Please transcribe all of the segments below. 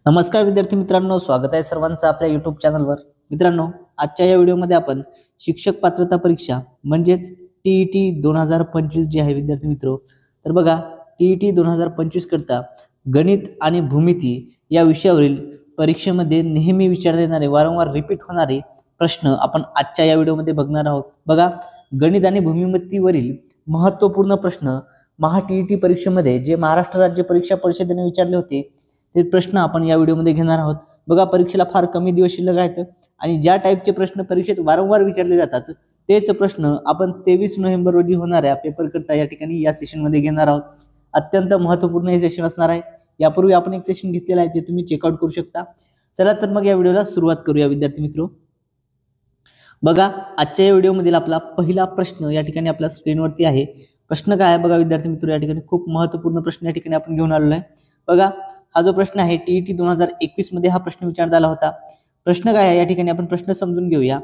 नमस्कार विद्यार्थी मित्रांनो, स्वागत आहे सर्वांचं आपल्या YouTube चॅनलवर। मित्रांनो, आजच्या या व्हिडिओमध्ये आपण शिक्षक पात्रता परीक्षा म्हणजेच टीईटी 2025 जी आहे विद्यार्थी मित्रो, तर बघा टीईटी 2025 करता गणित आणि भूमिती या विषयावरील परीक्षेमध्ये नेहमी विचारले जाणारे वारंवार रिपीट होणारे प्रश्न आपण आजच्या या व्हिडिओमध्ये बघणार आहोत। बघा, गणित आणि भूमितीवरील महत्त्वपूर्ण प्रश्न महा टीईटी परीक्षेमध्ये जे महाराष्ट्र राज्य परीक्षा परिषदेने विचारले होते ते प्रश्न आपण या व्हिडिओमध्ये घेणार आहोत। बघा, परीक्षेला फार कमी दिवस शिल्लक आहेत आणि ज्या टाइपचे प्रश्न परीक्षेत वारंवार विचारले जातात तेच प्रश्न आपण 23 नोव्हेंबर रोजी होणाऱ्या पेपर करता या ठिकाणी या सेशन मध्ये घेणार आहोत। अत्यंत महत्त्वपूर्ण हे सेशन असणार आहे। यापूर्वी आपण एक सेशन घेतलेला आहे, ते तुम्ही चेकआउट करू शकता। चला तर मग या व्हिडिओला सुरुवात करूया विद्यार्थी मित्रो। बघा, आजच्या या व्हिडिओमधील आपला पहिला प्रश्न या ठिकाणी आपल्या स्क्रीनवरती आहे। प्रश्न काय आहे बघा विद्यार्थी मित्रो, या ठिकाणी खूप महत्त्वपूर्ण प्रश्न या ठिकाणी आपण घेऊन आलेलो आहे। बघा, हा जो प्रश्न आहे टीईटी 2021 मध्ये हा प्रश्न विचारण्यात आला होता। प्रश्न काय आहे या ठिकाणी आपण प्रश्न समजून घेऊया।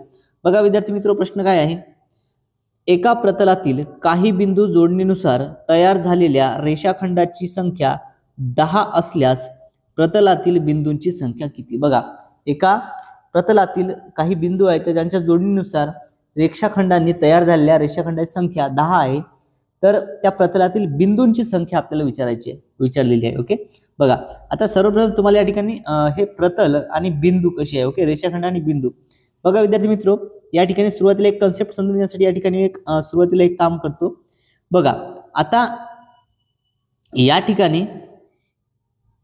बघा विद्यार्थी मित्रो, प्रश्न काय आहे, एका प्रतलातील काही बिंदू जोडणीनुसार तयार झालेल्या रेषाखंडाची संख्या 10 असल्यास प्रतलातील बिंदूंची संख्या किती? बघा, एका प्रतलातील काही बिंदू आहेत ज्यांच्या जोडणीनुसार रेषाखंडांनी तयार झालेल्या रेषाखंडाची संख्या 10 आहे, तर त्या प्रतलातील बिंदूंची संख्या आपल्याला विचारलेली आहे। ओके, बघा आता सर्वप्रथम तुम्हाला या ठिकाणी हे प्रतल आणि बिंदू कशी आहे, ओके, रेषाखंड आणि बिंदू। बघा विद्यार्थी मित्रो, या ठिकाणी सुरुवातीला एक कन्सेप्ट समजून घेण्यासाठी या ठिकाणी सुरुवातीला एक काम करतो। बघा, आता या ठिकाणी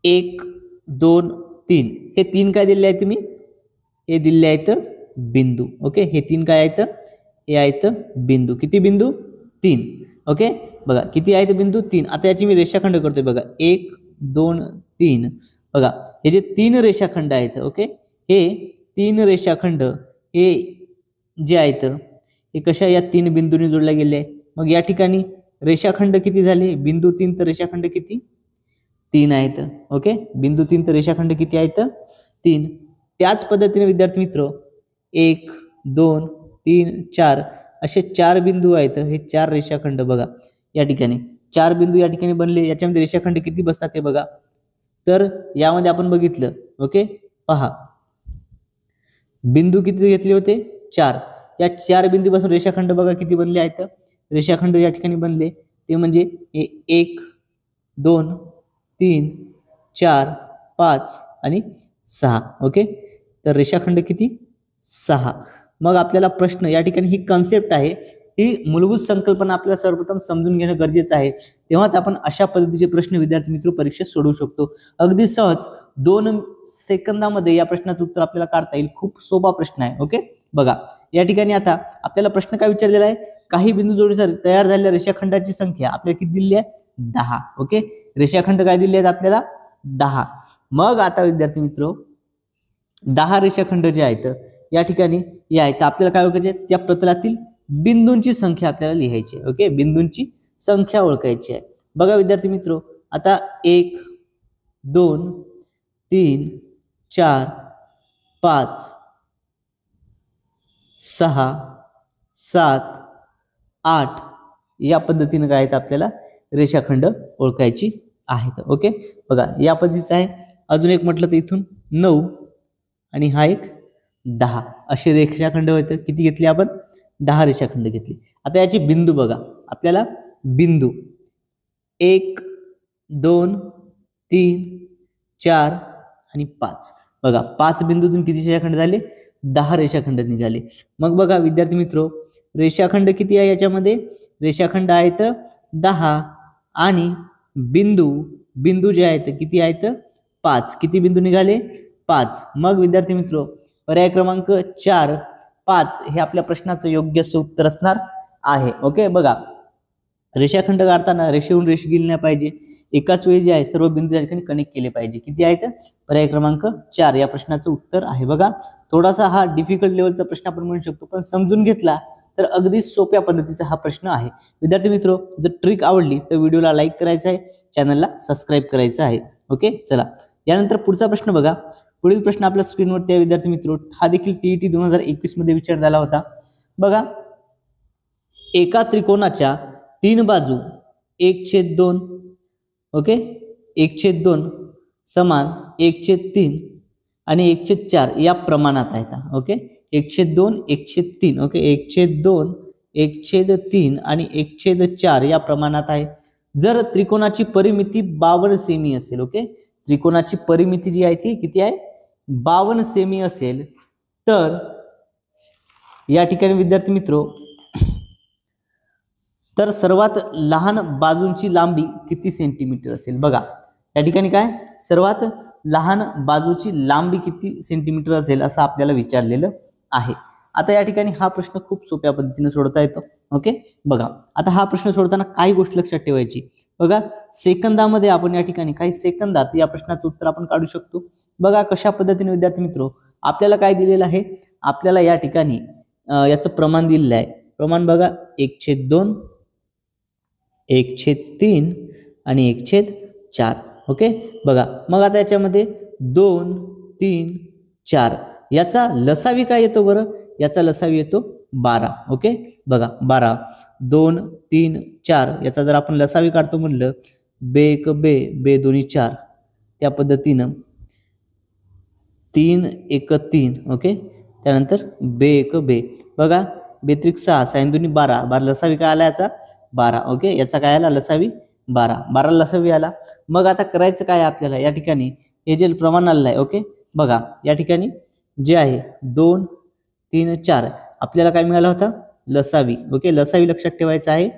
1 2 3 हे तीन काय दिले आहेत तुम्ही, हे दिले आहेत बिंदू। ओके, हे तीन काय आहेत, हे आहेत बिंदू। किती बिंदू? 3। ओके, बघा किती आहेत बिंदू? 3। आता याची मी रेषाखंड करतोय। बघा 1 2 3। बघा हे जे तीन रेषाखंड आहेत, ओके, हे तीन रेषाखंड हे जे आहेत हे कशा या तीन बिंदूंनी जोडले गेले आहे। मग या ठिकाणी रेषाखंड किती झाले? बिंदू 3 तर रेषाखंड किती? 3 आहेत। ओके, बिंदू 3 तर रेषाखंड किती आहेत? 3। त्याच पद्धतीने विद्यार्थी मित्रो 1 2 3 4 असे 4 बिंदू आहेत, हे 4 रेषाखंड। बघा या ठिकाणी 4 बिंदू या ठिकाणी बनले, याच्यामध्ये रेषाखंड किती बसतात हे बघा। तर यामध्ये आपण बघितलं, ओके, पहा बिंदू किती घेतले होते? 4। या 4 बिंदूपासून रेषाखंड बघा किती बनले आहेत। रेषाखंड या ठिकाणी बनले ते म्हणजे 1 2 3 4 5 आणि 6। ओके, तर रेषाखंड किती? 6। मग आपल्याला प्रश्न या ठिकाणी ही कन्सेप्ट आहे, ही मूलभूत संकल्पना आपल्याला सर्वप्रथम समजून घेणं गरजेचं आहे, तेव्हाच आपण अशा पद्धतीचे प्रश्न विद्यार्थी मित्र परीक्षेत सोडवू शकतो। अगदी सहज 2 सेकंदामध्ये या प्रश्नाचं उत्तर आपल्याला काढता येईल। खूप सोपा प्रश्न आहे। ओके, बघा या ठिकाणी आता आपल्याला प्रश्न काय विचारलेला आहे, काही बिंदू जोडीनुसार तयार झालेल्या रेषाखंडाची संख्या आपल्याला किती दिली आहे? 10। ओके, रेषाखंड काय दिले आहेत आपल्याला? 10। मग आता विद्यार्थी मित्र 10 रेषाखंड जे आहेत या ठिकाणी हे आहेत, आपल्याला काय ओळखायचे? त्या प्रतलातील बिंदूंची संख्या आपल्याला लिहायची आहे। ओके, बिंदूंची संख्या ओळखायची आहे। बघा विद्यार्थी मित्रो, आता 1 2 3 4 5 6 7 8 या पद्धतीने काय आहेत आपल्याला रेषाखंड ओळखायची आहेत। ओके, बघा या पद्धतीचं आहे। अजून एक म्हटलं तर इथून 9 आणि हा एक 10 असे रेषाखंड होते। किती घेतले आपण? 10 रेषाखंड घेतले। आता याचे बिंदू बघा, आपल्याला बिंदू 1 2 3 4 आणि 5। बघा 5 बिंदूतून किती रेषाखंड झाले? 10 रेषाखंड निघाले। मग बघा विद्यार्थी मित्रो, रेषाखंड किती आहे याच्यामध्ये? रेषाखंड आहेत 10 आणि बिंदू जे आहेत किती आहेत? 5। किती बिंदू निघाले? 5। मग विद्यार्थी मित्रो पर्याय क्रमांक 4 5 हे आपल्या प्रश्नाचं योग्य उत्तर असणार आहे। ओके, बघा रेषाखंड काढताना रेषेहून रेष गेली नाही पाहिजे, एकाच वेळी जे आहे सर्व बिंदू या ठिकाणी कनेक्ट केले पाहिजे। किती आहेत? पर्याय क्रमांक 4 या प्रश्नाचं उत्तर आहे। बघा थोडासा हा डिफिकल्ट लेवलचा प्रश्न आपण म्हणू शकतो, पण समजून घेतला तर अगदी सोप्या पद्धतीचा हा प्रश्न आहे। विद्यार्थी मित्रो, जर ट्रिक आवडली तर व्हिडिओला लाईक करायचा आहे, चॅनलला सबस्क्राईब करायचं आहे। ओके, चला यानंतर पुढचा प्रश्न बघा। पुढील प्रश्न आपल्या स्क्रीनवरती आहे विद्यार्थी मित्रो, हा देखील टीईटी 2021 मध्ये विचारण्यात आला होता। बघा, एका त्रिकोणाच्या 3 बाजू 1/2, ओके, 1/2 समान 1/3 आणि 1/4 या प्रमाणात आहेत. ओके, 1/2 1/3 ओके, 1/2 1/3 आणि 1/4 या प्रमाणात आहे. जर त्रिकोणाची परिमिती 52 सेमी असेल, ओके, त्रिकोणाची परिमिती जी आहे ती किती आहे, 52 सेमी असेल, तर या ठिकाणी विद्यार्थी मित्रो, तर सर्वात लहान बाजूंची लांबी किती सेंटीमीटर असेल. बघा या ठिकाणी काय, सर्वात लहान बाजूची लांबी किती सेंटीमीटर असेल असं आपल्याला विचारलेलं आहे. आता या ठिकाणी हा प्रश्न खूप सोप्या पद्धतीने सोडवता येतो. ओके, बघा आता हा प्रश्न सोडताना काही गोष्ट लक्षात ठेवायची. बघा सेकंदामध्ये आपण या ठिकाणी काही सेकंदात या प्रश्नाचं उत्तर आपण काढू शकतो. बघा कशा पद्धतीने विद्यार्थी मित्रो, आपल्याला काय दिलेलं आहे, आपल्याला या ठिकाणी याचं प्रमाण दिलेलं आहे. प्रमाण बघा 1/2 1/3 आणि 1/4. ओके, बघा मग आता याच्यामध्ये 2 3 4 याचा लसावी काय येतो बरं, याचा लसावी येतो 12. ओके, बघा 12 2 3 4 याचा जर आपण लसावी काढतो म्हणलं, बे 1 बे, बे 2 4, त्या पद्धतीनं 3 1 3. ओके, त्यानंतर बे 1 बे, बघा बेत्रिक 6 6 2 12, 12 लसावी काय आला याचा 12. ओके, याचा काय आला लसावी 12, 12 लसावी आला. मग आता करायचं काय आपल्याला, या ठिकाणी हे जे प्रमाण आलेलं आहे. ओके, बघा या ठिकाणी जे आहे 2 3 4 आपल्याला काय मिळाला होता, लसावी. ओके, लसावी लक्षात ठेवायचं आहे,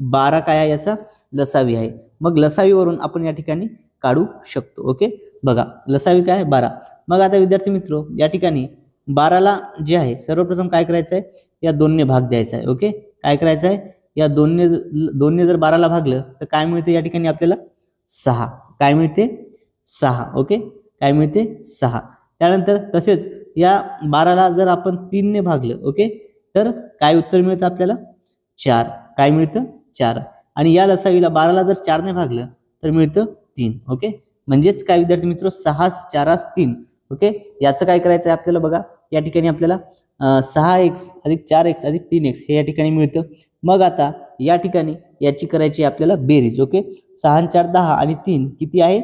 12 काय आहे याचा लसावी आहे. मग लसावीवरून आपण या ठिकाणी काढू शकतो. ओके, बघा लसावी काय आहे 12. मग आता विद्यार्थी मित्रो, या ठिकाणी 12ला जे आहे सर्वप्रथम काय करायचं आहे, या 2ने भाग द्यायचा आहे. ओके, काय करायचं आहे, या 2ने जर 12ला भागलं तर काय मिळते, या ठिकाणी आपल्याला 6. काय मिळते 6. ओके, काय मिळते 6. त्यानंतर तसेच या 12ला जर आपण 3ने भागलं, ओके, तर काय उत्तर मिळतं आपल्याला 4. काय मिळतं 4. आणि या लसावीला 12ला जर 4ने भागलं तर मिळतं 3. ओके, म्हणजेच काय विद्यार्थी मित्र, 6 4 3. ओके, याचं काय करायचं आहे आपल्याला, बघा या ठिकाणी आपल्याला 6x अधिक 4x अधिक 3x हे या ठिकाणी मिळतं. मग आता या ठिकाणी याची करायची आपल्याला बेरीज. ओके, 6 4 10 आणि 3 किती आहे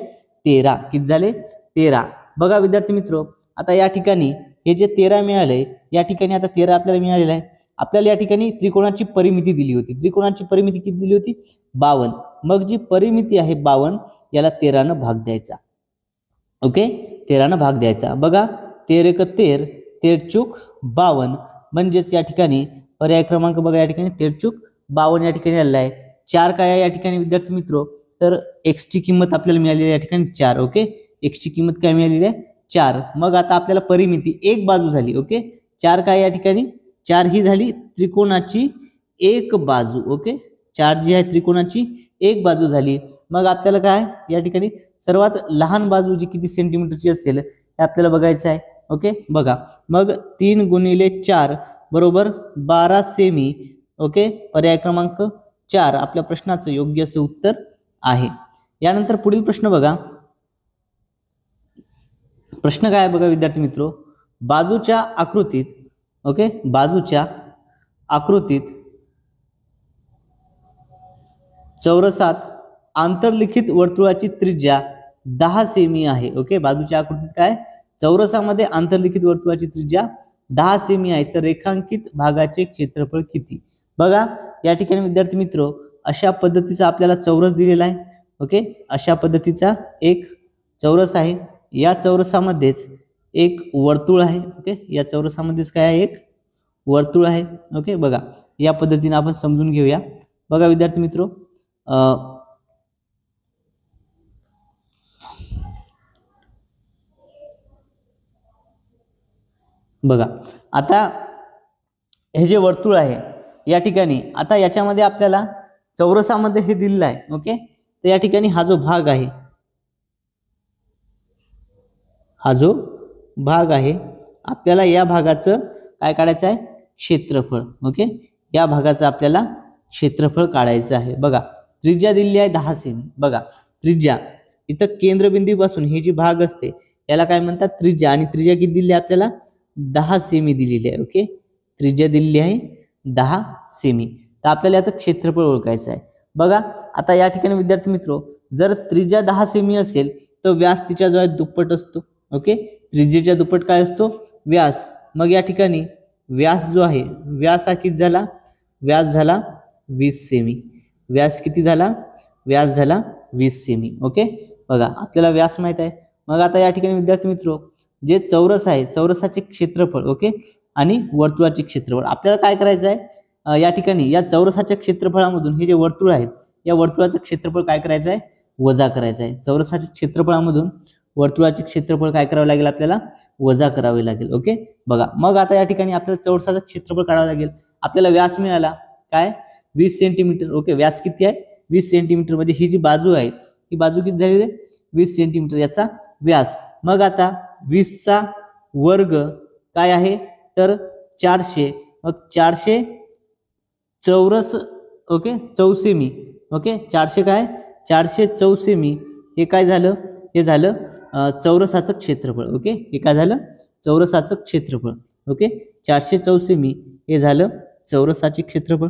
13. किती झाले 13. बघा विद्यार्थी मित्रो, आता या ठिकाणी हे जे 13 मिळाले, या ठिकाणी आता 13 आपल्याला मिळालेलं आहे. आपल्याला या ठिकाणी त्रिकोणाची परिमिती दिली होती. त्रिकोणाची परिमिती किती दिली होती 52. मग जी परिमिती आहे 52 याला 13 भाग द्यायचा. ओके, 13 भाग द्यायचा. बघा 13 1 13 13 चूक 52, म्हणजेच या ठिकाणी पर्याय क्रमांक बघा या ठिकाणी 13 चूक 52 या ठिकाणी आलेला आहे. 4 काय आहे या ठिकाणी विद्यार्थी मित्रो, तर x ची किंमत आपल्याला मिळालेली आहे या ठिकाणी 4. ओके, x ची किंमत काय मिळालेली आहे 4. मग आता आपल्याला परिमिती एक बाजू झाली. ओके, 4 काय या ठिकाणी 4 ही झाली त्रिकोणाची एक बाजू. ओके, 4 जी आहे त्रिकोणाची एक बाजू झाली. मग आपल्याला काय या ठिकाणी सर्वात लहान बाजू जी किती सेंटीमीटरची असेल हे आपल्याला बघायचं आहे. ओके, बघा मग 3 × 4 बरोबर 12 सेमी. ओके, पर्याय क्रमांक 4 आपल्या प्रश्नाचं योग्य असे उत्तर आहे. यानंतर पुढील प्रश्न बघा. प्रश्न काय आहे बघा विद्यार्थी मित्रो, बाजूच्या आकृतीत, ओके, बाजूच्या आकृतीत चौरसात आंतरलिखित वर्तुळाची त्रिज्या 10 सेमी आहे. ओके, बाजूच्या आकृतीत काय, चौरसामध्ये आंतरलिखित वर्तुळाची त्रिज्या 10 सेमी आहे, तर रेखांकित भागाचे क्षेत्रफळ किती. बघा या ठिकाणी विद्यार्थी मित्रो, अशा पद्धतीचा आपल्याला चौरस दिलेला आहे. ओके, अशा पद्धतीचा एक चौरस आहे. या चौरसामध्येच एक वर्तुळ आहे. ओके, या चौरसामध्येच काय आहे, एक वर्तुळ आहे. ओके, बघा या पद्धतीने आपण समजून घेऊया. बघा विद्यार्थी मित्रो, बघा आता हे जे वर्तुळ आहे या ठिकाणी, आता याच्यामध्ये आपल्याला चौरसामध्ये हे दिलेलं आहे. ओके, तर या ठिकाणी हा जो भाग आहे, हा जो भाग आहे, आपल्याला या भागाचं काय काढायचं आहे, क्षेत्रफळ. ओके, या भागाचं आपल्याला क्षेत्रफळ काढायचं आहे. बघा त्रिज्या दिलेली आहे 10 सेमी. बघा त्रिज्या इथं केंद्रबिंदूपासून ही जी भाग असते याला काय म्हणतात त्रिज्या, आणि त्रिज्या किती दिली आहे आपल्याला 10 सेमी दिलेली आहे. ओके, त्रिज्या दिलेली आहे 10 सेमी. तर आपल्याला याचं क्षेत्रफळ ओळखायचं आहे. बघा आता या ठिकाणी विद्यार्थी मित्रो, जर त्रिज्या 10 सेमी असेल तर व्यास तिच्या जो आहे दुप्पट असतो. ओके, त्रिज्येच्या दुप्पट काय असतो? व्यास. मग या ठिकाणी व्यास जो आहे, व्यास हा किती झाला? व्यास झाला 20 सेमी. व्यास किती झाला? व्यास झाला 20 सेमी. ओके, बघा आपल्याला व्यास माहित आहे. मग आता या ठिकाणी विद्यार्थी मित्र, जे चौरस आहे, चौरसाचे क्षेत्रफळ, ओके, आणि वर्तुळाचे क्षेत्रफळ आपल्याला काय करायचं आहे? या ठिकाणी या चौरसाच्या क्षेत्रफळामधून हे जे वर्तुळ आहे, या वर्तुळाचं क्षेत्रफळ काय करायचं आहे? वजा करायचं आहे. चौरसाच्या क्षेत्रफळामधून वर्तुळाचे क्षेत्रफळ काय करावे लागेल? आपल्याला वजा करावे लागेल. ओके, बघा मग आता या ठिकाणी आपल्याला चौरसाचं क्षेत्रफळ काढावं लागेल. आपल्याला व्यास मिळाला काय? 20 सेंटीमीटर. ओके, व्यास किती आहे? 20 सेंटीमीटर. म्हणजे ही जी बाजू आहे, ही बाजू किती झाली? 20 सेंटीमीटर याचा व्यास. मग आता 20चा वर्ग काय आहे? तर 400. मग 400 चौरस, ओके, चौसेमी. ओके, 400 काय? 400 चौसेमी. हे काय झालं? हे झालं चौरसाचं क्षेत्रफळ. ओके, हे काय झालं? चौरसाचं क्षेत्रफळ. ओके, 400 चौसेमी हे झालं चौरसाचे क्षेत्रफळ.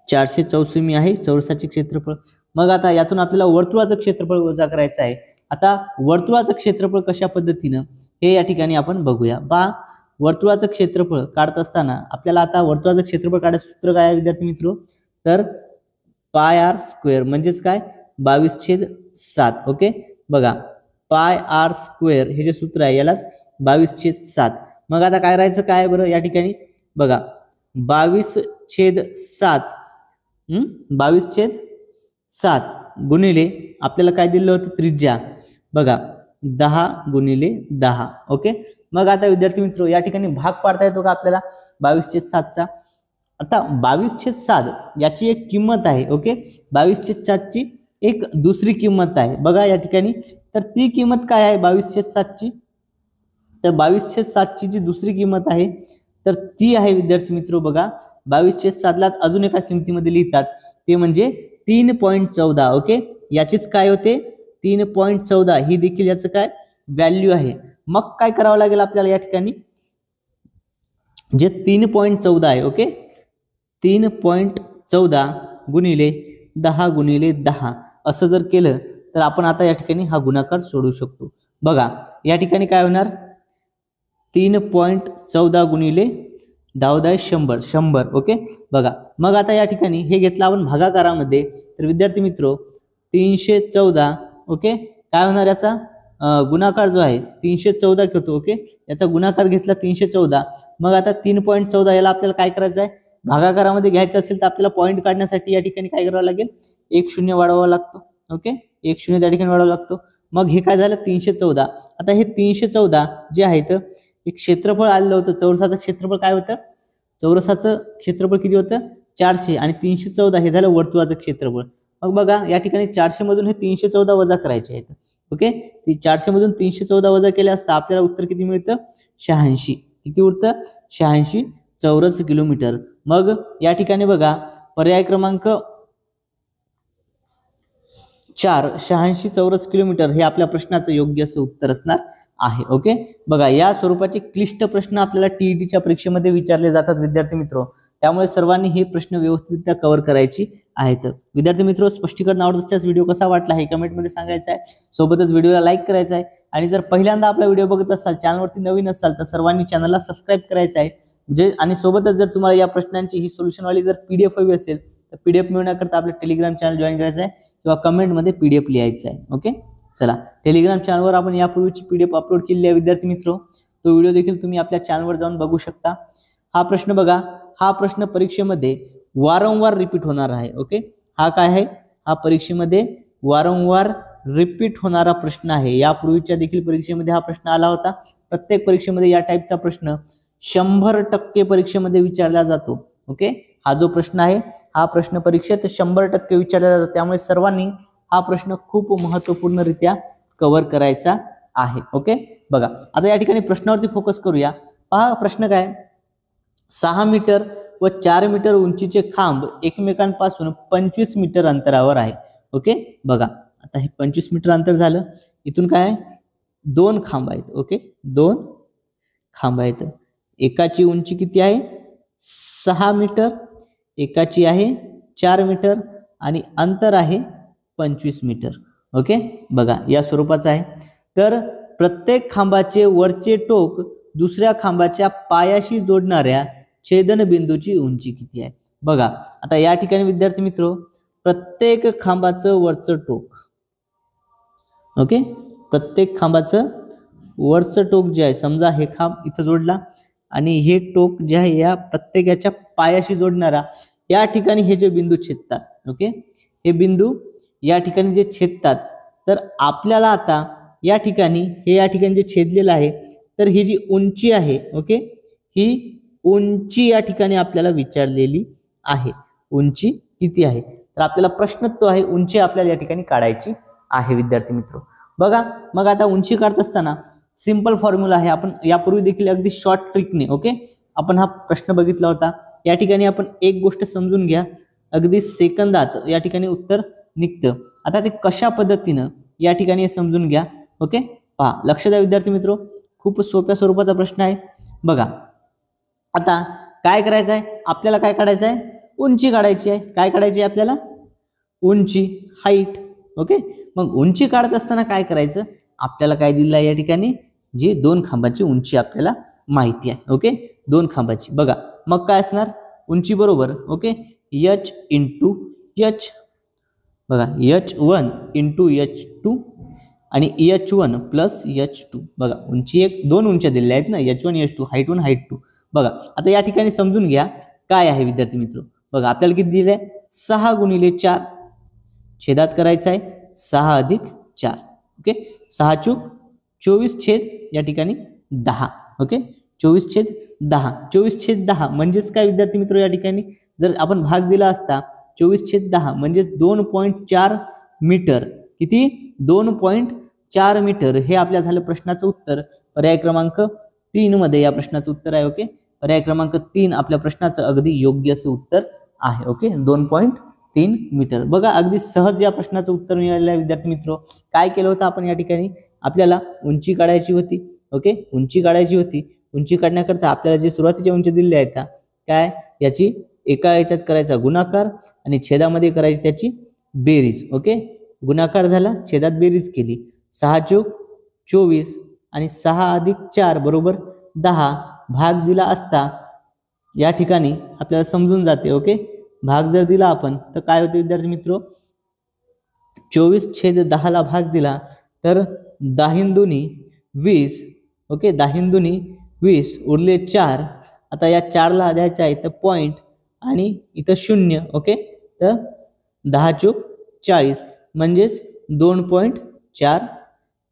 400 चौसेमी आहे चौरसाचे क्षेत्रफळ. मग आता यातून आपल्याला वर्तुळाचं क्षेत्रफळ वजा करायचं आहे. आता वर्तुळाचं क्षेत्रफळ कशा पद्धतीनं हे या ठिकाणी आपण बघूया. पहा, वर्तुळाचं क्षेत्रफळ काढत असताना आपल्याला आता वर्तुळाचं क्षेत्रफळ काढायचं सूत्र काय आहे विद्यार्थी मित्र? तर पाय आर स्क्वेअर म्हणजेच काय? 22/7. ओके, बघा पाय आर स्क्वेअर हे जे सूत्र आहे यालाच 22/7. मग आता काय राहायचं काय बरं या ठिकाणी? बघा 22/7 22/7 गुणिले आपल्याला काय दिलं होतं? त्रिज्या. बघा 10 गुणिले 10. ओके, मग आता विद्यार्थी मित्र या ठिकाणी भाग पाडता येतो का आपल्याला 22/7चा? आता 22/7 याची एक किंमत आहे. ओके, 22/7ची एक दुसरी किंमत आहे. बघा या ठिकाणी, तर ती किंमत काय आहे 22/7ची? तर 22/7ची जी दुसरी किंमत आहे तर ती आहे विद्यार्थी मित्र, बघा 22/7ला अजून एका किमतीमध्ये लिहितात, ते म्हणजे 3.14. ओके, याचीच काय होते? 3.14 ही देखील याचं काय व्हॅल्यू आहे. मग काय करावं लागेल आपल्याला या ठिकाणी? जे 3.14 आहे, ओके, 3.14 गुणिले 10 गुणिले 10 असं जर केलं तर आपण आता या ठिकाणी हा गुणाकार सोडवू शकतो. बघा या ठिकाणी काय होणार? 3.14 गुणिले 10 100. ओके, बघा मग आता या ठिकाणी हे घेतलं आपण भागाकारामध्ये, तर विद्यार्थी मित्र 314. ओके, काय होणार याचा गुणाकार जो आहे 314 घेतो. ओके, याचा गुणाकार घेतला 314. मग आता 3.14 याला आपल्याला काय करायचं आहे? भागाकारामध्ये घ्यायचं असेल तर आपल्याला पॉईंट काढण्यासाठी या ठिकाणी काय करावं लागेल? 1 0 वाढवावा लागतो. ओके, 1 0 त्या ठिकाणी वाढवावा लागतो. मग हे काय झालं? 314. आता हे 314 जे आहे तर एक क्षेत्रफळ आलेलं होतं. चौरसाचं क्षेत्रफळ काय होतं? चौरसाचं क्षेत्रफळ किती होतं? 400 आणि 314 हे झालं वर्तुळाचं क्षेत्रफळ. मग बघा या ठिकाणी 400 मधून हे 314 वजा करायचे आहेत. ओके, 400 मधून 314 वजा केले असता आपल्याला उत्तर किती मिळतं? 86. किती उरतं? 86 चौरस किलोमीटर. मग या ठिकाणी बघा पर्याय क्रमांक 4 86 चौरस किलोमीटर हे आपल्या प्रश्नाचं योग्य असं उत्तर असणार आहे. ओके, बघा या स्वरूपाचे क्लिष्ट प्रश्न आपल्याला टीईटीच्या परीक्षेमध्ये विचारले जातात विद्यार्थी मित्र. त्यामुळे सर्वांनी हे प्रश्न व्यवस्थितरित्या कव्हर करायची आहेत. विद्यार्थी मित्र, स्पष्टीकरण आवडत असल्यास व्हिडिओ कसा वाटला हे कमेंटमध्ये सांगायचं आहे. सोबतच व्हिडिओला लाईक करायचा आहे आणि जर पहिल्यांदा आपला व्हिडिओ बघत असाल, चॅनलवरती नवीन असाल तर सर्वांनी चॅनलला सबस्क्राईब करायचं आहे. म्हणजे आणि सोबतच जर तुम्हाला या प्रश्नांची ही सोल्युशनवाली जर PDF हवी असेल तर PDF मिळवण्याकरता आपलं टेलिग्राम चॅनल जॉईन करायचं आहे किंवा कमेंटमध्ये PDF लिहायचं आहे. ओके, चला टेलिग्राम चॅनलवर आपण यापूर्वीची PDF अपलोड केलेली आहे विद्यार्थी मित्र. तो व्हिडिओ देखील तुम्ही आपल्या चॅनलवर जाऊन बघू शकता. हा प्रश्न बघा, हा प्रश्न परीक्षेमध्ये वारंवार रिपीट होणार आहे. ओके, हा काय आहे? हा परीक्षेमध्ये वारंवार रिपीट होणारा प्रश्न आहे. यापूर्वीच्या देखील परीक्षेमध्ये हा प्रश्न आला होता. प्रत्येक परीक्षेमध्ये या टाईपचा प्रश्न 100% परीक्षेमध्ये विचारला जातो. ओके, हा जो प्रश्न आहे हा प्रश्न परीक्षेत 100% विचारला जातो. त्यामुळे सर्वांनी हा प्रश्न खूप महत्त्वपूर्णरित्या कव्हर करायचा आहे. ओके, बघा आता या ठिकाणी प्रश्नावरती फोकस करूया. पहा प्रश्न काय? 6 मीटर व 4 मीटर उंचीचे खांब एकमेकांपासून 25 मीटर अंतरावर आहे. ओके, बघा आता हे 25 मीटर अंतर झालं. इथून काय? 2 खांब आहेत. ओके, 2 खांब आहेत. एकाची उंची किती आहे? 6 मीटर, एकाची आहे 4 मीटर आणि अंतर आहे 25 मीटर. ओके, बघा या स्वरूपाचा आहे. तर प्रत्येक खांबाचे वरचे टोक दुसऱ्या खांबाच्या पायाशी जोडणाऱ्या छेदनबिंदूची उंची किती आहे. बघा आता या ठिकाणी विद्यार्थी मित्र, प्रत्येक खांबाचं वरचं टोक, ओके, प्रत्येक खांबाचं वरचं टोक जे आहे, समजा हे खांब इथं जोडला आणि हे टोक जे आहे या प्रत्येकाच्या पायाशी जोडणारा, या ठिकाणी हे जे बिंदू छेदतात, ओके, हे बिंदू या ठिकाणी जे छेदतात, तर आपल्याला आता या ठिकाणी जे छेदलेलं आहे, तर ही जी उंची आहे, ओके, ही उंची या ठिकाणी आपल्याला विचारलेली आहे. उंची किती आहे, तर आपल्याला प्रश्न तो आहे, उंची आपल्याला या ठिकाणी काढायची आहे विद्यार्थी मित्र. बघा मग आता उंची काढत असताना सिंपल फॉर्म्युला आहे. आपण यापूर्वी देखील अगदी शॉर्ट ट्रिकने, ओके, आपण हा प्रश्न बघितला होता. या ठिकाणी आपण एक गोष्ट समजून घ्या, अगदी सेकंदात या ठिकाणी उत्तर निघतं. आता ते कशा पद्धतीनं या ठिकाणी हे समजून घ्या. ओके, पहा, लक्ष द्या विद्यार्थी मित्र, खूप सोप्या स्वरूपाचा प्रश्न आहे. बघा आता काय करायचं आहे आपल्याला, काय काढायचं आहे, उंची काढायची आहे. काय काढायची आहे आपल्याला, उंची, हाईट. ओके, मग उंची काढत असताना काय करायचं, आपल्याला काय दिलं आहे या ठिकाणी, जी दोन खांबाची उंची आपल्याला माहिती आहे. ओके, दोन खांबाची. बघा मग काय असणार, उंची बरोबर, ओके, h इंटू h. बघा h1 इंटू h2 आणि h1 प्लस h2. बघा उंची दोन उंच्या दिलेल्या आहेत ना, h1 h2, हाईट 1 हाईट 2. बघा आता या ठिकाणी समजून घ्या काय आहे विद्यार्थी मित्र. बघा आपल्याला किती दिले आहे, 6 गुणिले 4, छेदात करायचं आहे 6 अधिक 4. ओके, 6 चूक 24 छेद या ठिकाणी 10. ओके, 24 छेद 10. 24 छेद 10 म्हणजेच काय विद्यार्थी मित्र, या ठिकाणी जर आपण भाग दिला असता 24 छेद 10 म्हणजे 2.4 मीटर. किती, 2.4 मीटर. हे आपल्या झालं प्रश्नाचं उत्तर. पर्याय क्रमांक 3 मध्ये या प्रश्नाचं उत्तर आहे. ओके, पर्याय क्रमांक 3 आपल्या प्रश्नाचं अगदी योग्य असं उत्तर आहे. Okay, 2.3 metre. बघा अगदी सहज या प्रश्नाचं उत्तर मिळालेलं आहे विद्यार्थी मित्र. काय केलं होतं आपण या ठिकाणी, आपल्याला उंची काढायची होती. ओके, उंची काढायची होती. उंची काढण्याकरता आपल्याला जे सुरुवातीच्या उंची दिलेल्या आहेत, काय, याची एका याच्यात करायचा गुणाकार आणि छेदामध्ये करायची त्याची बेरीज. ओके, गुणाकार झाला, छेदात बेरीज केली, 6 चूक 24 आणि 6 अधिक 4 बरोबर 10. भाग दिला असता या ठिकाणी आपल्याला समजून जाते. ओके, भाग जर दिला आपण तर काय होते विद्यार्थी मित्र, 24 छेद 10 ला भाग दिला तर 10 दुनी 20. ओके, 10 दुनी 20 उरले 4. आता या 4 ला द्यायचं आहे तर पॉईंट आणि इथं 0. ओके, तर 10 चूक 40 म्हणजेच 2.4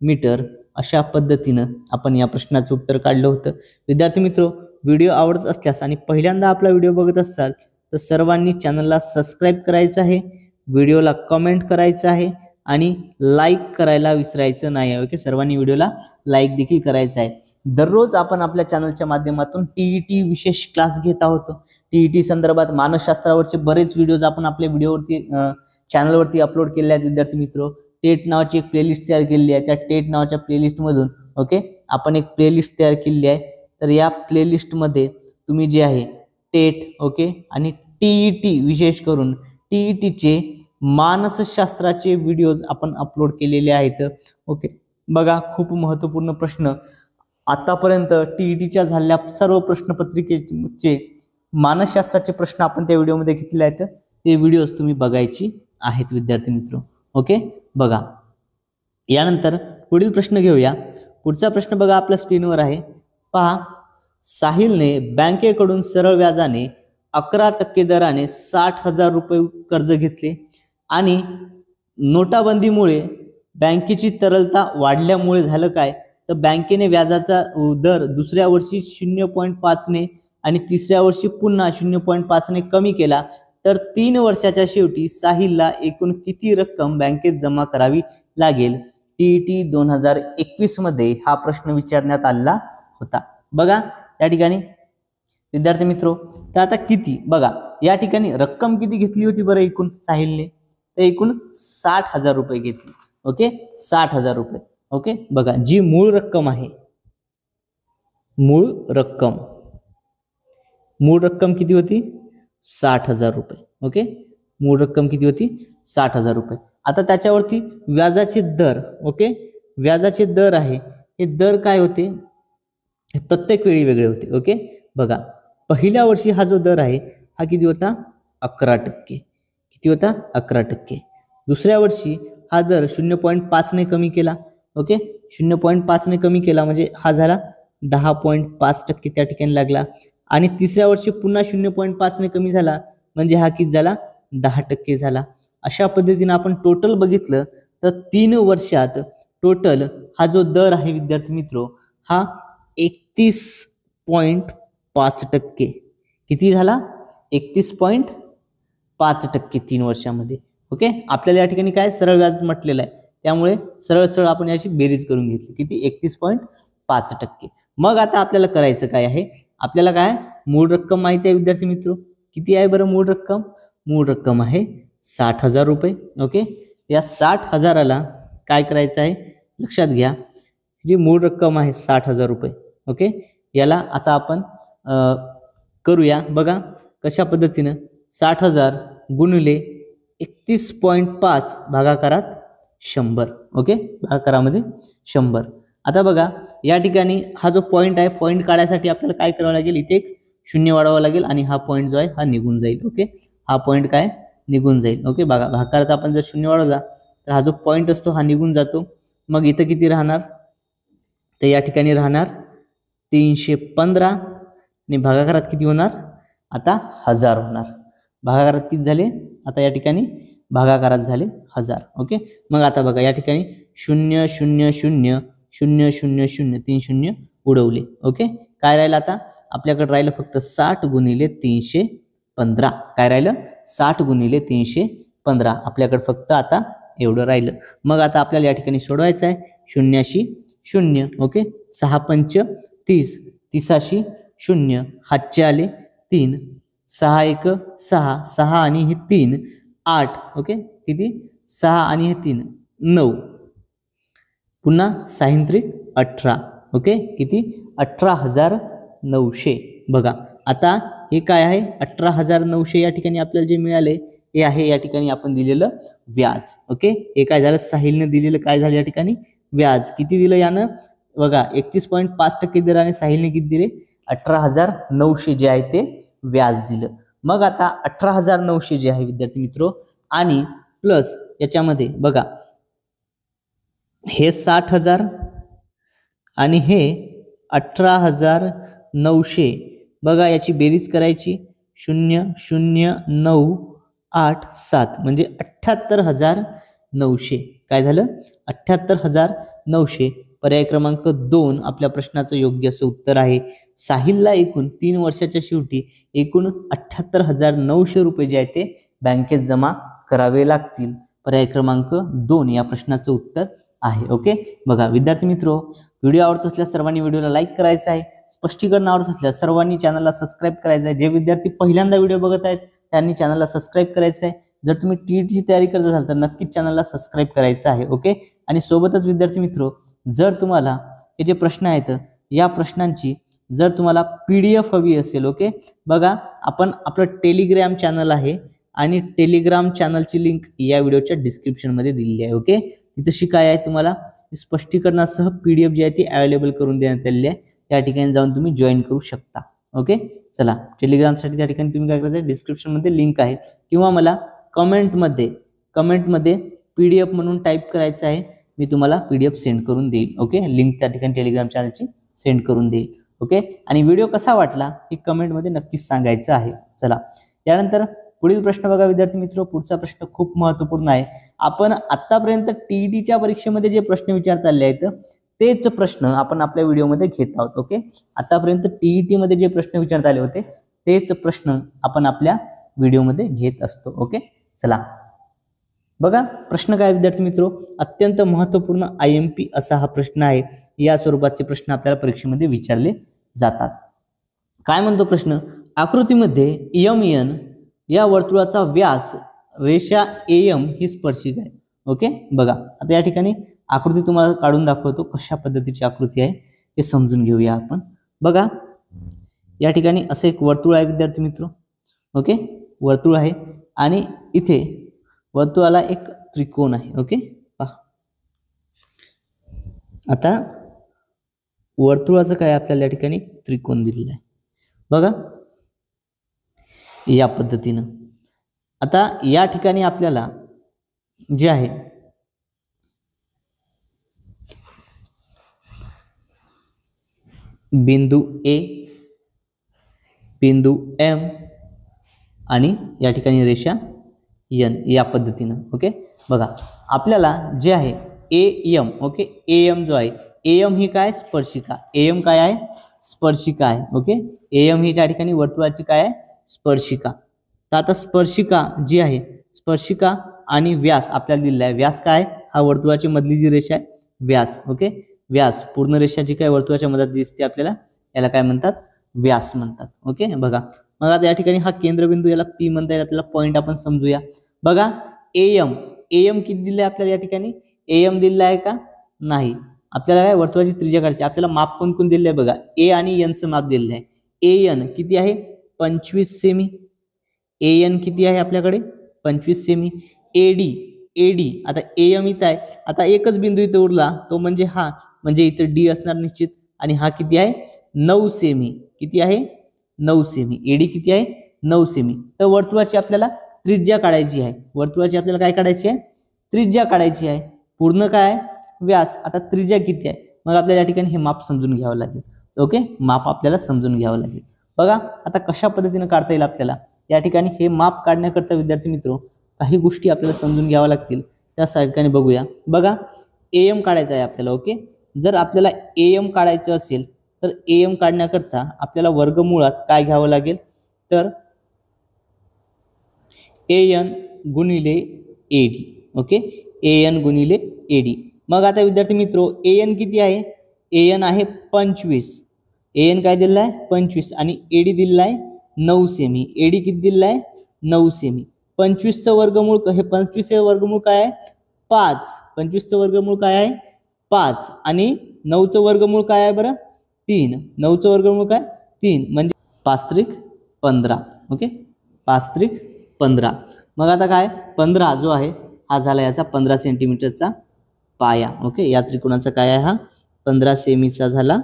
मीटर. अशा पद्धतीनं आपण या प्रश्नाचं उत्तर काढलं होतं. विद्यार्थी मित्र, व्हिडिओ आवडत असल्यास आणि पहिल्यांदा आपला व्हिडिओ बघत असाल तर सर्वांनी चॅनलला सबस्क्राईब करायचं आहे, व्हिडिओला कमेंट करायचं आहे आणि लाईक करायला विसरायचं नाही. ओके, सर्वांनी व्हिडिओला लाईक देखील करायचं आहे. दररोज आपण आपल्या चॅनलच्या माध्यमातून टीईटी विशेष क्लास घेत आहोत. टीईटी संदर्भात मानसशास्त्रावरचे बरेच व्हिडिओज आपण आपल्या व्हिडिओवरती चॅनलवरती अपलोड केले आहेत विद्यार्थी मित्र. टेट नावाची एक प्लेलिस्ट तयार केलेली आहे. त्या टेट नावाच्या प्लेलिस्टमधून, ओके, आपण एक प्लेलिस्ट तयार केलेली आहे. तर या प्लेलिस्टमध्ये तुम्ही जे आहे टेट, ओके, आणि टीईटी विशेष करून टीईटीचे मानसशास्त्राचे व्हिडिओज आपण अपलोड केलेले आहेत. ओके, बघा खूप महत्त्वपूर्ण प्रश्न आतापर्यंत टीईटीच्या झालेल्या सर्व प्रश्नपत्रिकेचे मानसशास्त्राचे प्रश्न आपण त्या व्हिडिओमध्ये घेतलेले आहेत. ते व्हिडिओज तुम्ही बघायची आहेत विद्यार्थी मित्र. ओके, बघा यानंतर पुढील प्रश्न घेऊया. पुढचा प्रश्न बघा आपल्या स्क्रीनवर आहे, पहा. साहिलने बँकेकडून सरळ व्याजाने 11% दराने 60,000 रुपये कर्ज घेतले आणि नोटाबंदीमुळे बँकेची तरलता वाढल्यामुळे झालं काय, तर बँकेने व्याजाचा दर दुसऱ्या वर्षी 0.5 ने आणि तिसऱ्या वर्षी पुन्हा 0.5 ने कमी केला. तर 3 वर्षाच्या शेवटी साहिलला एकूण किती रक्कम बँकेत जमा करावी लागेल. टीईटी 2021 मध्ये हा प्रश्न विचारण्यात आला होता. बघा या ठिकाणी विद्यार्थी मित्र, तर आता किती, बघा या ठिकाणी रक्कम किती घेतली होती बरं एकूण साहिलने, तर एकूण 60,000 रुपये घेतली. ओके, 60,000 रुपये. ओके, बघा जी मूळ रक्कम आहे, मूळ रक्कम किती होती, 60,000 रुपये. ओके, मूळ रक्कम किती होती, 60,000 रुपये. आता त्याच्यावरती व्याजाचे दर, ओके, व्याजाचे दर आहे, हे दर काय होते, प्रत्येक वेळी वेगळे होते. ओके, बघा पहिल्या वर्षी हा जो दर आहे हा किती होता, 11%. किती होता, 11%. दुसऱ्या वर्षी हा दर 0.5 ने कमी केला. ओके, 0.5 ने कमी केला म्हणजे हा झाला 10.5% त्या ठिकाणी लागला. आणि तिसऱ्या वर्षी पुन्हा 0.5 ने कमी झाला म्हणजे हा किती झाला, 10% झाला. अशा पद्धतीने आपण टोटल बघितलं तर 3 वर्षात टोटल हा जो दर आहे विद्यार्थी मित्रो हा 31.5%. किती झाला, 31.5% 3 वर्षामध्ये. ओके, आपल्याला या ठिकाणी काय सरळ व्याज म्हटलेलं आहे, त्यामुळे सरळ सरळ आपण याची बेरीज करून घेतली. किती, 31.5%. मग आता आपल्याला करायचं काय आहे, आपल्याला काय मूळ रक्कम माहिती आहे विद्यार्थी मित्रो. किती आहे बरं मूळ रक्कम, मूळ रक्कम आहे 60,000 रुपये. ओके, या 60,000ला काय करायचं आहे, लक्षात घ्या, जी मूळ रक्कम आहे 60,000 रुपये. ओके, याला आता आपण करूया. बघा कशा पद्धतीनं 60,000 गुणिले 31.5 भागाकारात 100. ओके, भागाकारामध्ये 100. आता बघा या ठिकाणी हा जो पॉईंट आहे, पॉईंट काढायसाठी आपल्याला काय करावं लागेल, इथे एक शून्य वाढवावं लागेल आणि हा पॉईंट जो आहे हा निघून जाईल. ओके, हा पॉईंट काय निघून जाईल. ओके, बघा भागाकारात आपण जर शून्य वाढवला तर हा जो पॉईंट असतो हा निघून जातो. मग इथं किती राहणार, तर या ठिकाणी राहणार 315 आणि भागाकारात किती होणार, आता 1000 होणार. भागाकारात किती झाले, आता या ठिकाणी भागाकारात झाले 1000. ओके, मग आता बघा या ठिकाणी 0 0 0 0 0 0 3 शून्य उडवले. ओके, काय राहिलं आता आपल्याकडे, राहिलं फक्त 60 गुणिले 315. काय राहिलं, 60 गुणिले 315. आपल्याकडे फक्त आता एवढं राहिलं. मग आता आपल्याला या ठिकाणी सोडवायचं आहे, 0 0. ओके, 6 5 30, 30 0, हातचे आले 3, 6 1 6, 6 आणि हे 3 8. ओके, किती, 6 आणि हे 3 9, पुन्हा 6 18. ओके, किती, 18,900. बघा आता हे काय आहे, 18,900 या ठिकाणी आपल्याला जे मिळाले हे आहे या ठिकाणी आपण दिलेलं व्याज. ओके, हे काय झालं, साहिलने दिलेलं काय झालं या ठिकाणी व्याज. किती दिलं यानं, बघा 31.5% दराने साहिलने किती दिले, 18,900 जे आहे ते व्याज दिलं. मग आता 18,900 जे आहे विद्यार्थी मित्रो आणि प्लस याच्यामध्ये बघा हे 60,000 आणि हे 18,900. बघा याची बेरीज करायची, 0 0 9 8 7 म्हणजे 78,900. काय झालं, 78,900. पर्याय क्रमांक 2 आपल्या प्रश्नाचं योग्य असं उत्तर आहे. साहिलला एकूण 3 वर्षाच्या शेवटी एकूण 78,900 रुपये जे आहे ते बँकेत जमा करावे लागतील. पर्याय क्रमांक 2 या प्रश्नाचं उत्तर आहे. ओके, बघा विद्यार्थी मित्रो, व्हिडिओ आवडत असल्यास सर्वांनी व्हिडिओला लाईक करायचं आहे. स्पष्टीकरण आवडत असल्यास सर्वांनी चॅनलला सबस्क्राईब करायचं आहे. जे विद्यार्थी पहिल्यांदा व्हिडिओ बघत आहेत त्यांनी चॅनलला सबस्क्राईब करायचं आहे. जर तुम्ही टीईटीची तयारी करत असाल तर नक्कीच चॅनलला सबस्क्राईब करायचं आहे. ओके, आणि सोबतच विद्यार्थी मित्रो, जर तुम्हाला हे जे प्रश्न आहेत या प्रश्नांची जर तुम्हाला PDF हवी असेल, ओके, बघा आपण आपलं टेलिग्राम चॅनल आहे आणि टेलिग्राम चॅनलची लिंक या व्हिडिओच्या डिस्क्रिप्शनमध्ये दिलेली आहे. ओके, तिथं शिकाय आहे तुम्हाला स्पष्टीकरणासह PDF जी आहे ती अवेलेबल करून देण्यात आलेली आहे. त्या ठिकाणी जाऊन तुम्ही जॉईन करू शकता. ओके, चला टेलिग्रामसाठी त्या ठिकाणी तुम्ही काय करायचं, डिस्क्रिप्शनमध्ये लिंक आहे किंवा मला कमेंटमध्ये PDF म्हणून टाईप करायचं आहे, मी तुम्हाला PDF सेंड करून देईल. ओके, लिंक त्या ठिकाणी टेलिग्राम चॅनलची सेंड करून देईल. ओके, आणि व्हिडिओ कसा वाटला हे कमेंटमध्ये नक्कीच सांगायचं आहे. चला यानंतर पुढील प्रश्न बघा विद्यार्थी मित्रो, पुढचा प्रश्न खूप महत्त्वपूर्ण आहे. आपण आतापर्यंत टीईटीच्या परीक्षेमध्ये जे प्रश्न विचारता आले आहेत तेच प्रश्न आपण आपल्या व्हिडिओमध्ये घेत आहोत. ओके, आतापर्यंत टीईटी मध्ये जे प्रश्न विचारता आले होते तेच प्रश्न आपण आपल्या व्हिडिओमध्ये घेत असतो. ओके, चला बघा प्रश्न काय विद्यार्थी मित्रो, अत्यंत महत्त्वपूर्ण IMP असा हा प्रश्न आहे. या स्वरूपाचे प्रश्न आपल्याला परीक्षेमध्ये विचारले जातात. काय म्हणतो प्रश्न, आकृतीमध्ये MN या वर्तुळाचा व्यास रेषा AM ही स्पर्शिका आहे. ओके, बघा आता या ठिकाणी आकृती तुम्हाला काढून दाखवतो, कशा पद्धतीची आकृती आहे हे समजून घेऊया आपण. बघा या ठिकाणी असं एक वर्तुळ आहे विद्यार्थी मित्रो. ओके, वर्तुळ आहे आणि इथे वर्तुळाला एक त्रिकोण आहे. ओके, पहा आता वर्तुळाचं काय आपल्याला या ठिकाणी त्रिकोण दिलेला आहे बघा या पद्धतीनं. आता या ठिकाणी आपल्याला जे आहे बिंदू ए, बिंदू एम आणि या ठिकाणी रेषा एन या पद्धतीनं. ओके, बघा आपल्याला जे आहे A M, okay A M जो आहे ए एम ही काय स्पर्शिका, ए एम काय आहे स्पर्शिका आहे. ओके, ए एम ही त्या ठिकाणी वर्तुळाची काय आहे स्पर्शिका. तर आता स्पर्शिका जी आहे, स्पर्शिका आणि व्यास आपल्याला दिलेला आहे. व्यास काय हा वर्तुळाची मधली जी रेषा आहे व्यास. ओके, व्यास पूर्ण रेषा जी काय वर्तुळाच्या मधात दिसते आपल्याला याला काय म्हणतात व्यास म्हणतात. ओके, बघा मग आता या ठिकाणी हा केंद्रबिंदू याला पी म्हणता येईल. आपल्याला पॉईंट आपण समजूया. बघा एम, एम किती दिले आपल्याला या ठिकाणी एम दिलेला आहे का नाही. आपल्याला काय वर्तुळाची त्रिज्या काढायची. आपल्याला माप कोण दिलेलं आहे बघा ए आणि एनचं माप दिलेलं आहे. ए एन किती आहे 25 सेमी. ए एन किती आहे आपल्याकडे 25 सेमी. एडी, एडी आता ए एम इथं आहे. आता एकच बिंदू इथं उरला तो म्हणजे हा, म्हणजे इथं डी असणार निश्चित. आणि हा किती आहे 9 सेमी. किती आहे 9 सेमी. एडी किती आहे 9 सेमी. तर वर्तुळाची आपल्याला त्रिज्या काढायची आहे. वर्तुळाची आपल्याला काय काढायची आहे त्रिज्या काढायची आहे. पूर्ण काय आहे व्यास. आता त्रिज्या किती आहे मग आपल्याला या ठिकाणी हे माप समजून घ्यावं लागेल. ओके, माप आपल्याला समजून घ्यावं लागेल. बघा आता कशा पद्धतीने काढता येईल आपल्याला या ठिकाणी हे माप काढण्याकरता विद्यार्थी मित्र काही गोष्टी आपल्याला समजून घ्याव्या लागतील. त्या ठिकाणी बघूया. बघा एम काढायचं आहे आपल्याला. ओके, जर आपल्याला एम काढायचं असेल तर एम काढण्याकरता आपल्याला वर्गमुळात काय घ्यावं लागेल तर एन गुणिले एडी. ओके, एन गुणिले एडी. मग आता विद्यार्थी मित्र एन किती आहे एन आहे 25. एन काय दिलेला आहे 25 आणि एडी दिलेला आहे 9 सेमी. एडी किती दिलेला आहे 9 सेमी. 25चं वर्गमूळ हे 25चं वर्गमूळ काय आहे 5. 25चं वर्गमूळ काय आहे 5 आणि 9चं वर्गमूळ काय आहे बरं 3. 9चं वर्गमूळ काय 3 म्हणजे 5 त्रिक 15. ओके, 5 त्रिक 15. मग आता काय 15 जो आहे हा झाला याचा 15 सेंटीमीटरचा पाया. ओके, या त्रिकोणाचा काय आहे हा 15 सेमीचा झाला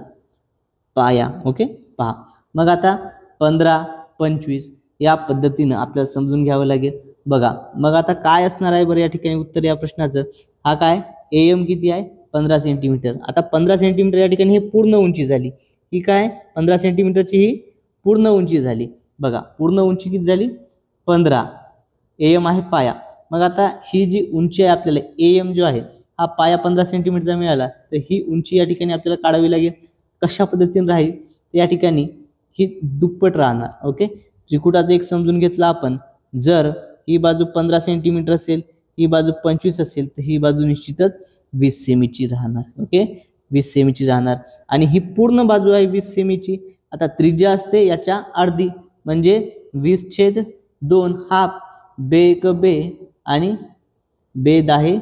पाया. ओके, पहा मग आता 15 25 या पद्धतीनं आपल्याला समजून घ्यावं लागेल. बघा मग आता काय असणार आहे बरं या ठिकाणी उत्तर या प्रश्नाचं. हा काय एम किती आहे 15 सेंटीमीटर. आता 15 सेंटीमीटर या ठिकाणी ही पूर्ण उंची झाली. ही काय 15 सेंटीमीटरची ही पूर्ण उंची झाली. बघा पूर्ण उंची किती झाली 15. एम आहे पाया. मग आता ही जी उंची आहे आपल्याला एम जो आहे हा पाया 15 सेंटीमीटरचा मिळाला तर ही उंची या ठिकाणी आपल्याला काढावी लागेल. कशा पद्धतीने राहील या ठिकाणी ही दुप्पट राहणार. ओके, त्रिकुटाचं एक समजून घेतला आपण. जर ही बाजू 15 सेंटीमीटर असेल ही बाजू 25 असेल तर ही बाजू निश्चितच 20 सेमीची राहणार. ओके, 20 सेमीची राहणार आणि ही पूर्ण बाजू आहे 20 सेमीची. आता त्रिज्या असते याच्या अर्धी म्हणजे 20/2 हाफ. बे बे आणि बे 10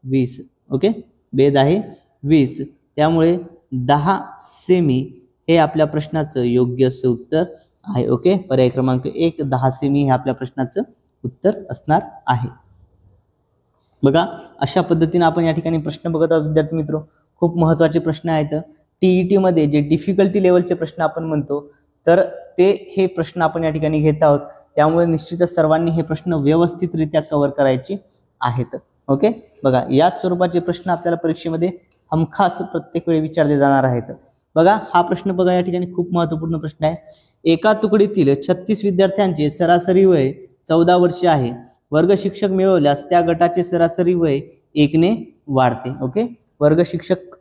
20. ओके, बे 10 20 त्यामुळे 10 सेमी हे आपल्या प्रश्नाचं योग्य असं उत्तर आहे. ओके, पर्याय क्रमांक 1 10 सेमी हे आपल्या प्रश्नाचं उत्तर असणार आहे. बघा अशा पद्धतीने आपण या ठिकाणी प्रश्न बघत आहोत विद्यार्थी मित्र. खूप महत्त्वाचे प्रश्न आहेत. टीईटी मध्ये जे डिफिकल्टी लेवलचे प्रश्न आपण म्हणतो तर ते हे प्रश्न आपण या ठिकाणी घेत आहोत. त्यामुळे निश्चितच सर्वांनी हे प्रश्न व्यवस्थितरित्या कव्हर करायचे आहेत. ओके, बघा या स्वरूपाचे प्रश्न आपल्याला परीक्षेमध्ये हमखास प्रत्येक वेळी विचारले जाणार आहेत. बघा हा प्रश्न बघा या ठिकाणी खूप महत्त्वपूर्ण प्रश्न आहे. एका तुकडीतील 36 विद्यार्थ्यांचे सरासरी वय 14 वर्षे आहे. वर्ग शिक्षक मिळवल्यास त्या गटाचे सरासरी वय 1 ने वाढते. ओके, वर्ग शिक्षक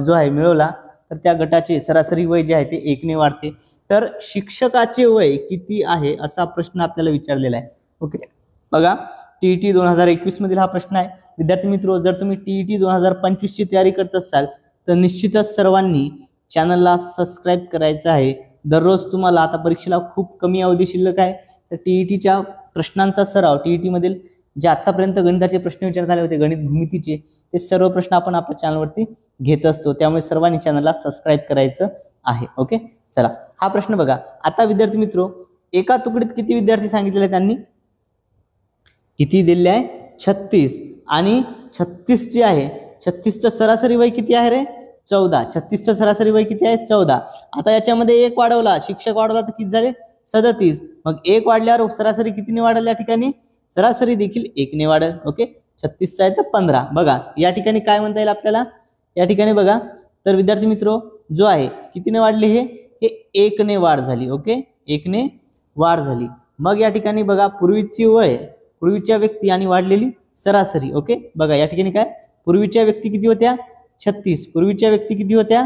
जो आहे मिळवला तर त्या गटाचे सरासरी वय जे आहे ते 1 ने वाढते. तर शिक्षकाचे वय किती आहे असा प्रश्न आपल्याला विचारलेला आहे. ओके, बघा टीईटी 2021 मधील हा प्रश्न आहे. विद्यार्थी मित्र जर तुम्ही टीईटी 2025 ची तयारी करत असाल तर निश्चितच सर्वांनी चॅनलला सबस्क्राईब करायचं आहे. दररोज तुम्हाला आता परीक्षेला खूप कमी अवधी शिल्लक आहे तर टीईटीच्या प्रश्नांचा सराव टीईटी मधील जे आतापर्यंत गणिताचे प्रश्न विचारण्यात आले होते गणित भूमितीचे ते सर्व प्रश्न आपण आपल्या चॅनलवरती घेत असतो. त्यामुळे सर्वांनी चॅनलला सबस्क्राईब करायचं आहे. ओके, चला हा प्रश्न बघा. आता विद्यार्थी मित्र एका तुकडीत किती विद्यार्थी सांगितलेले त्यांनी किती दिलेले आहे 36 आणि 36 जे आहे 36चं सरासरी वय किती आहे रे 14. 36चं सरासरी वय किती आहे 14. आता याच्यामध्ये एक वाढवला, शिक्षक वाढवला तर किती झाले 37. मग एक वाढल्यावर सरासरी कितीने वाढेल या ठिकाणी सरासरी देखील 1 ने वाढेल. ओके 36चा आहे तर 15. बघा या ठिकाणी काय म्हणता येईल आपल्याला या ठिकाणी बघा तर विद्यार्थी मित्रो जो आहे कितीने वाढले हे 1 ने वाढ झाली. ओके 1 ने वाढ झाली. मग या ठिकाणी बघा पूर्वीची वय पूर्वीच्या व्यक्ती आणि वाढलेली सरासरी. ओके बघा या ठिकाणी काय पूर्वीच्या व्यक्ती किती होत्या 36. पूर्वीच्या व्यक्ती किती होत्या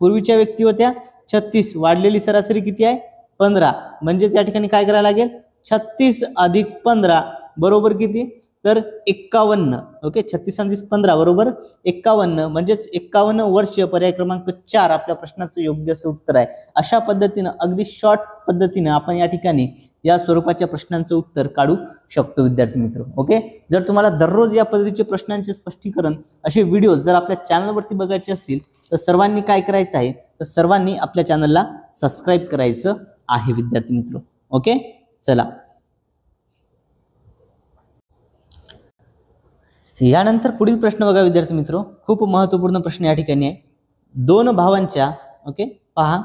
पूर्वीच्या व्यक्ती होत्या 36. वाढलेली सरासरी किती आहे 15. म्हणजेच या ठिकाणी काय करायला लागेल 36 अधिक 15 बरोबर किती तर 51. ओके 36 अधिक 15 बरोबर 51. म्हणजेच 51 वर्ष. पर्याय क्रमांक 4 आपल्या प्रश्नाचं योग्य असं उत्तर आहे. अशा पद्धतीनं अगदी शॉर्ट पद्धतीने आपण या ठिकाणी या स्वरूपाच्या प्रश्नांचं उत्तर काढू शकतो विद्यार्थी मित्र. ओके जर तुम्हाला दररोज या पद्धतीचे प्रश्नांचे स्पष्टीकरण असे व्हिडिओ जर आपल्या चॅनलवरती बघायचे असतील तर सर्वांनी काय करायचं आहे तर सर्वांनी आपल्या चॅनलला सबस्क्राईब करायचं आहे विद्यार्थी मित्र. ओके चला यानंतर पुढील प्रश्न बघा विद्यार्थी मित्र. खूप महत्त्वपूर्ण प्रश्न या ठिकाणी आहे. दोन भावांच्या ओके पहा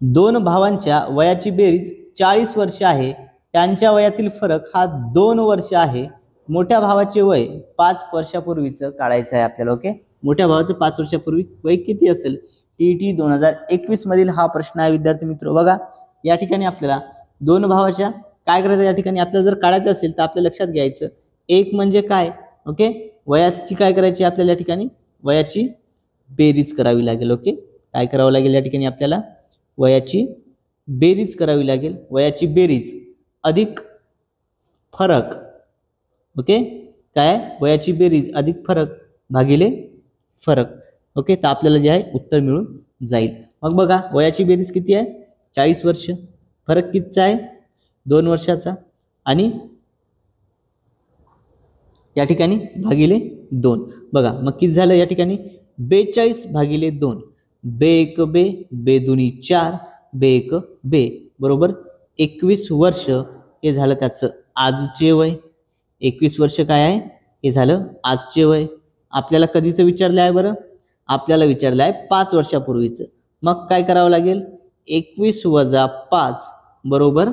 दोन भावांच्या वयाची बेरीज 40 वर्ष आहे. त्यांच्या वयातील फरक हा 2 वर्ष आहे. मोठ्या भावाचे वय 5 वर्षापूर्वीचं काढायचं आहे आपल्याला. ओके मोठ्या भावाचं 5 वर्षापूर्वी वय किती असेल टीईटी 2021 मधील हा प्रश्न आहे विद्यार्थी मित्र. बघा या ठिकाणी आपल्याला दोन भावाच्या काय करायचं या ठिकाणी आपल्याला जर काढायचं असेल तर आपल्या लक्षात घ्यायचं एक म्हणजे काय ओके वयाची काय करायची आपल्याला या ठिकाणी वयाची बेरीज करावी लागेल. ओके काय करावं लागेल या ठिकाणी आपल्याला वयाची बेरीज करावी लागेल. वयाची बेरीज अधिक फरक. ओके काय वयाची बेरीज अधिक फरक भागिले फरक. ओके तर आपल्याला जे आहे उत्तर मिळून जाईल. मग बघा वयाची बेरीज किती आहे 40 वर्ष. फरक कितीचा आहे 2 वर्षाचा आणि या ठिकाणी भागिले 2. बघा मग किती झालं या ठिकाणी 42 भागिले 2. बे 1 बे बे दुनी 4 बे 1 बे बरोबर 21 वर्ष हे झालं त्याचं आजचे वय. 21 वर्ष काय आहे हे झालं आजचे वय. आपल्याला कधीचं विचारलं आहे बरं आपल्याला विचारलं आहे 5 वर्षापूर्वीचं. मग काय करावं लागेल 21 वजा 5 बरोबर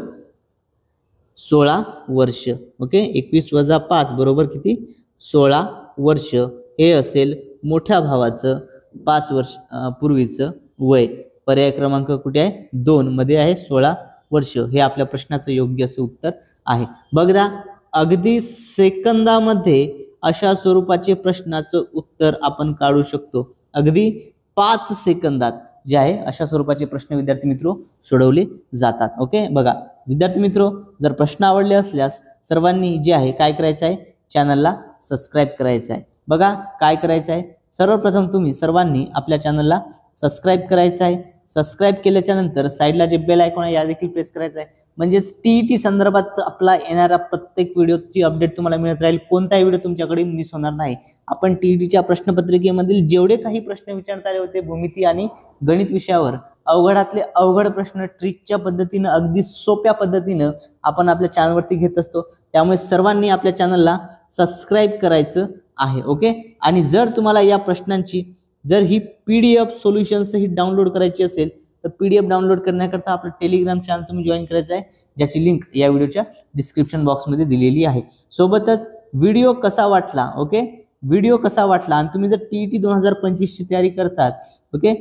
16 वर्ष. ओके 21 वजा 5 बरोबर किती 16 वर्ष हे असेल मोठ्या भावाचं 5 वर्ष पूर्वीचं वय. पर्याय क्रमांक कुठे आहे 2 मध्ये आहे 16 वर्ष. हे आपल्या प्रश्नाचं योग्य असं उत्तर आहे. बघा अगदी सेकंदामध्ये अशा स्वरूपाचे प्रश्नाचं उत्तर आपण काढू शकतो. अगदी 5 सेकंदात जे आहे अशा स्वरूपाचे प्रश्न विद्यार्थी मित्रो सोडवले जातात. ओके बघा विद्यार्थी मित्रो जर प्रश्न आवडले असल्यास सर्वांनी जे आहे काय करायचं आहे चॅनलला सबस्क्राईब करायचं आहे. बघा काय करायचं आहे सर्वप्रथम तुम्ही सर्वांनी आपल्या चॅनलला सबस्क्राईब करायचं आहे. सबस्क्राईब केल्याच्या नंतर साईडला जे बेल आयकॉन आहे या देखील प्रेस करायचा आहे. म्हणजेच टीईटी संदर्भात आपला येणारा प्रत्येक व्हिडिओची अपडेट तुम्हाला मिळत राहील. कोणताही व्हिडिओ तुमच्याकडे मिस होणार नाही. आपण टीईटीच्या प्रश्नपत्रिकेमधील जेवढे काही प्रश्न विचारण्यात आले होते भूमिती आणि गणित विषयावर अवघडातले अवघड प्रश्न ट्रिकच्या पद्धतीनं अगदी सोप्या पद्धतीनं आपण आपल्या चॅनलवरती घेत असतो. त्यामुळे सर्वांनी आपल्या चॅनलला सबस्क्राईब करायचं आहे. ओके आणि जर तुम्हाला या प्रश्नांची जर ही PDF सोल्युशन्स ही डाउनलोड करायची असेल तर PDF डाउनलोड करण्याकरता आपलं टेलिग्राम चॅनल तुम्ही जॉईन करायचं आहे ज्याची लिंक या व्हिडिओच्या डिस्क्रिप्शन बॉक्समध्ये दिलेली आहे. सोबतच व्हिडिओ कसा वाटला ओके व्हिडिओ कसा वाटला आणि तुम्ही जर टीईटी 2025 ची तयारी करतात ओके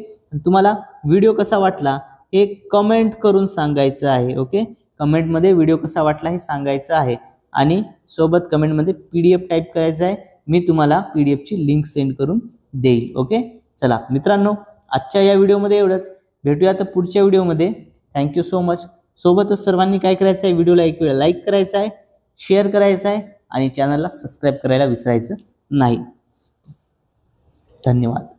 तुम्हाला व्हिडिओ कसा वाटला हे कमेंट करून सांगायचं आहे. ओके कमेंटमध्ये व्हिडिओ कसा वाटला हे सांगायचं आहे आणि सोबत कमेंटमध्ये PDF टाईप करायचं आहे. मी तुम्हाला PDF ची लिंक सेंड करून देईल. ओके चला मित्रांनो आजच्या या व्हिडिओमध्ये एवढंच. भेटूया तर पुढच्या व्हिडिओमध्ये. Thank you so much. सोबतच सर्वांनी काय करायचं आहे व्हिडिओला एक वेळा लाईक करायचा आहे शेअर करायचा आहे आणि चॅनलला सबस्क्राईब करायला विसरायचं नाही. धन्यवाद.